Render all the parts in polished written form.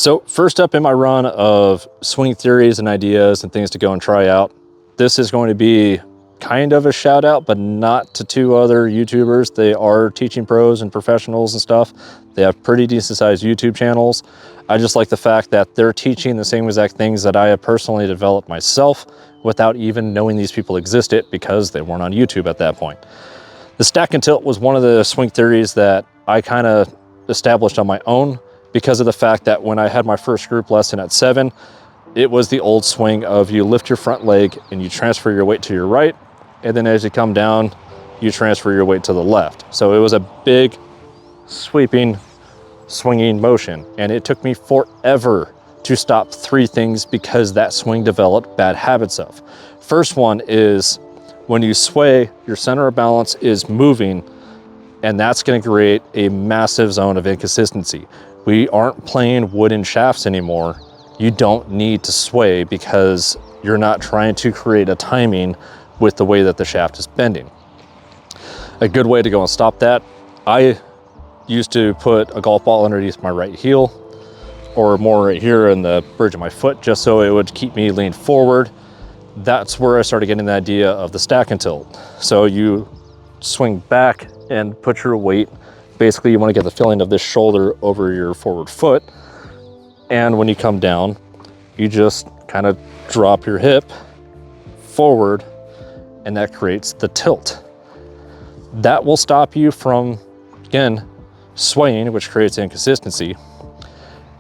So first up in my run of swing theories and ideas and things to go and try out, this is going to be kind of a shout out, but not to two other YouTubers. They are teaching pros and professionals and stuff. They have pretty decent sized YouTube channels. I just like the fact that they're teaching the same exact things that I have personally developed myself without even knowing these people existed because they weren't on YouTube at that point. The stack and tilt was one of the swing theories that I kind of established on my own because of the fact that when I had my first group lesson at 7, it was the old swing of you lift your front leg and you transfer your weight to your right, and then as you come down, you transfer your weight to the left. So it was a big sweeping, swinging motion, and it took me forever to stop 3 things because that swing developed bad habits of. First one is when you sway, your center of balance is moving, and that's going to create a massive zone of inconsistency. We aren't playing wooden shafts anymore. You don't need to sway because you're not trying to create a timing with the way that the shaft is bending. A good way to go and stop that, I used to put a golf ball underneath my right heel, or more right here in the bridge of my foot, just so it would keep me leaned forward. That's where I started getting the idea of the stack and tilt. So you swing back and put your weight, basically you want to get the feeling of this shoulder over your forward foot, and when you come down, you just kind of drop your hip forward, and that creates the tilt. That will stop you from, again, swaying, which creates inconsistency,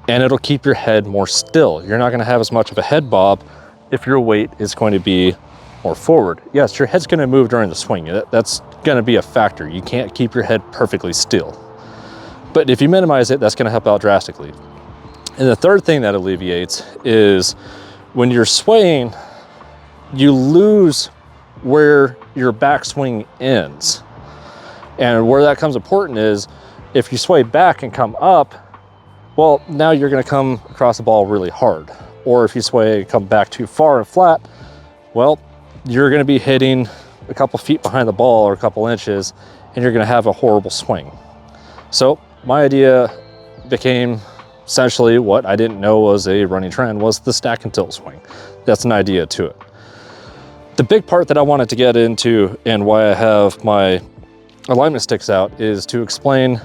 and it'll keep your head more still. You're not going to have as much of a head bob if your weight is going to be more forward. Yes, your head's going to move during the swing. That's going to be a factor. You can't keep your head perfectly still. But if you minimize it, that's going to help out drastically. And the third thing that alleviates is when you're swaying, you lose where your backswing ends. And where that comes important is if you sway back and come up, well, now you're going to come across the ball really hard. Or if you sway and come back too far and flat, well, you're going to be hitting a couple feet behind the ball or a couple inches, and you're going to have a horrible swing. So my idea became essentially what I didn't know was a running trend, was the stack and tilt swing. That's an idea to it. The big part that I wanted to get into and why I have my alignment sticks out is to explain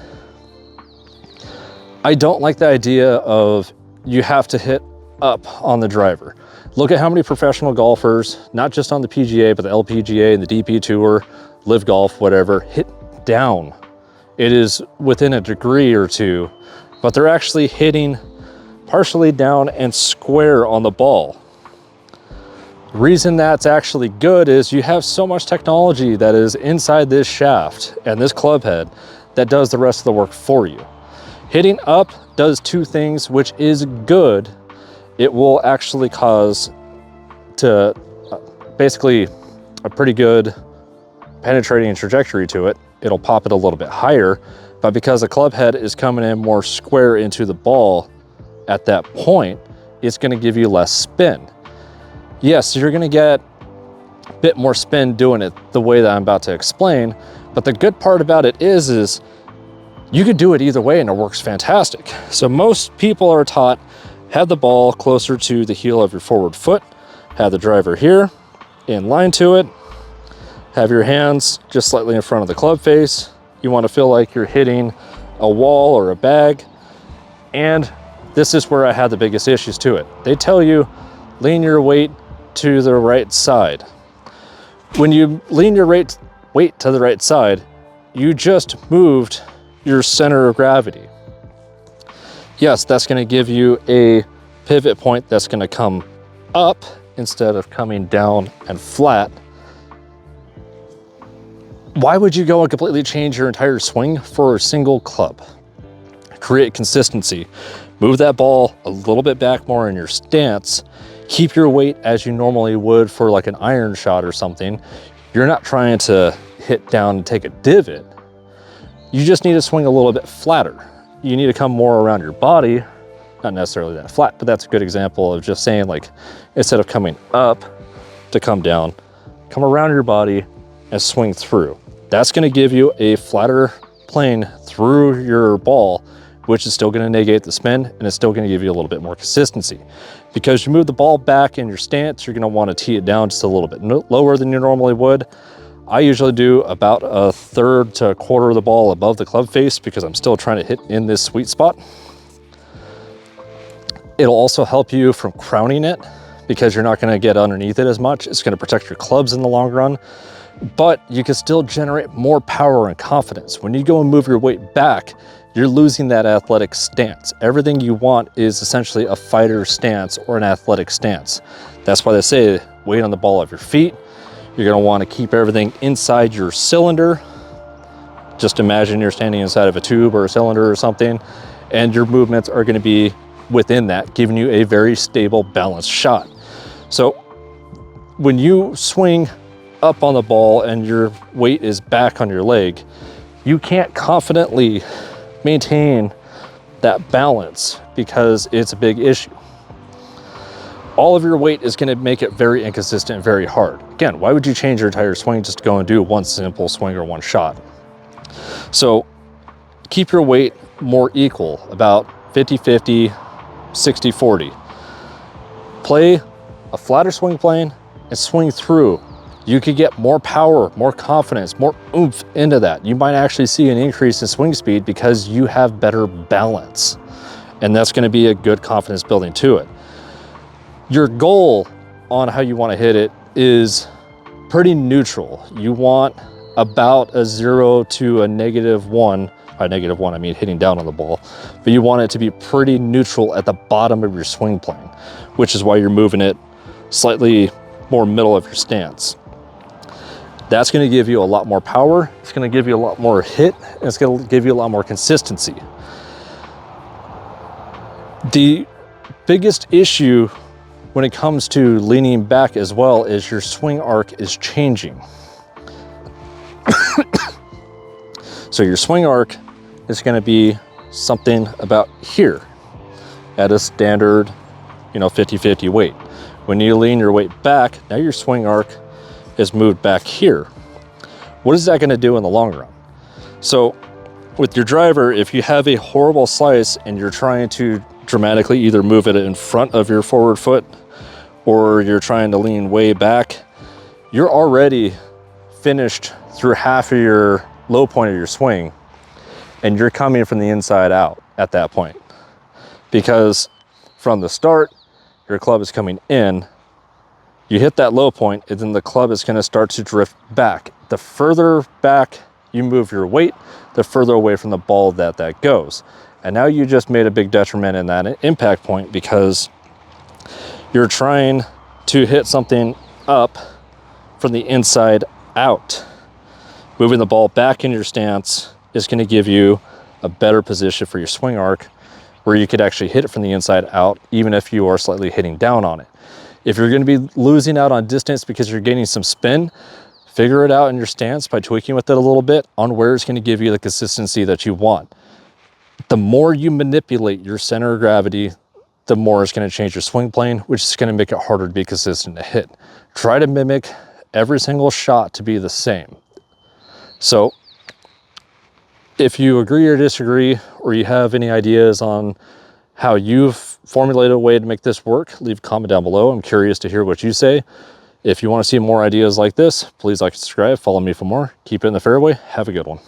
I don't like the idea of you have to hit up on the driver. Look at how many professional golfers, not just on the PGA, but the LPGA and the DP Tour, Live Golf, whatever, hit down. It is within a degree or two, but they're actually hitting partially down and square on the ball. The reason that's actually good is you have so much technology that is inside this shaft and this club head that does the rest of the work for you. Hitting up does 2 things, which is good. It will actually cause to basically a pretty good penetrating trajectory to it. It'll pop it a little bit higher, but because the club head is coming in more square into the ball at that point, it's going to give you less spin. Yes, you're going to get a bit more spin doing it the way that I'm about to explain, but the good part about it is you could do it either way and it works fantastic. So most people are taught, have the ball closer to the heel of your forward foot, have the driver here, in line to it, have your hands just slightly in front of the club face. You want to feel like you're hitting a wall or a bag. And this is where I had the biggest issues to it. They tell you, lean your weight to the right side. When you lean your weight to the right side, you just moved your center of gravity. Yes, that's going to give you a pivot point that's going to come up instead of coming down and flat. Why would you go and completely change your entire swing for a single club? Create consistency. Move that ball a little bit back more in your stance. Keep your weight as you normally would for like an iron shot or something. You're not trying to hit down and take a divot. You just need to swing a little bit flatter. You need to come more around your body, not necessarily that flat, but that's a good example of just saying, like, instead of coming up to come down, come around your body and swing through. That's going to give you a flatter plane through your ball, which is still going to negate the spin, and it's still going to give you a little bit more consistency. Because you move the ball back in your stance, you're going to want to tee it down just a little bit lower than you normally would. I usually do about a third to a quarter of the ball above the club face because I'm still trying to hit in this sweet spot. It'll also help you from crowning it because you're not going to get underneath it as much. It's going to protect your clubs in the long run, but you can still generate more power and confidence. When you go and move your weight back, you're losing that athletic stance. Everything you want is essentially a fighter stance or an athletic stance. That's why they say weight on the ball of your feet. You're going to want to keep everything inside your cylinder. Just imagine you're standing inside of a tube or a cylinder or something, and your movements are going to be within that, giving you a very stable, balanced shot. So when you swing up on the ball and your weight is back on your leg, you can't confidently maintain that balance because it's a big issue. All of your weight is going to make it very inconsistent, very hard. Again, why would you change your entire swing just to go and do one simple swing or one shot? So keep your weight more equal, about 50-50, 60-40. Play a flatter swing plane and swing through. You could get more power, more confidence, more oomph into that. You might actually see an increase in swing speed because you have better balance. And that's going to be a good confidence building to it. Your goal on how you want to hit it is pretty neutral. You want about a 0 to a -1. By -1, I mean hitting down on the ball, but you want it to be pretty neutral at the bottom of your swing plane, which is why you're moving it slightly more middle of your stance. That's going to give you a lot more power. It's going to give you a lot more hit, and it's going to give you a lot more consistency. The biggest issue when it comes to leaning back as well is your swing arc is changing. So your swing arc is going to be something about here at a standard, 50-50 weight. When you lean your weight back, now your swing arc is moved back here. What is that going to do in the long run? So with your driver, if you have a horrible slice and you're trying to dramatically either move it in front of your forward foot or you're trying to lean way back, you're already finished through half of your low point of your swing, and you're coming from the inside out at that point. Because from the start, your club is coming in, you hit that low point, and then the club is going to start to drift back. The further back you move your weight, the further away from the ball that goes. And now you just made a big detriment in that impact point because you're trying to hit something up from the inside out. Moving the ball back in your stance is going to give you a better position for your swing arc where you could actually hit it from the inside out, even if you are slightly hitting down on it. If you're going to be losing out on distance because you're gaining some spin, figure it out in your stance by tweaking with it a little bit on where it's going to give you the consistency that you want. The more you manipulate your center of gravity, the more it's going to change your swing plane, which is going to make it harder to be consistent to hit. Try to mimic every single shot to be the same. So if you agree or disagree, or you have any ideas on how you've formulated a way to make this work, leave a comment down below. I'm curious to hear what you say. If you want to see more ideas like this, please like and subscribe, follow me for more. Keep it in the fairway. Have a good one.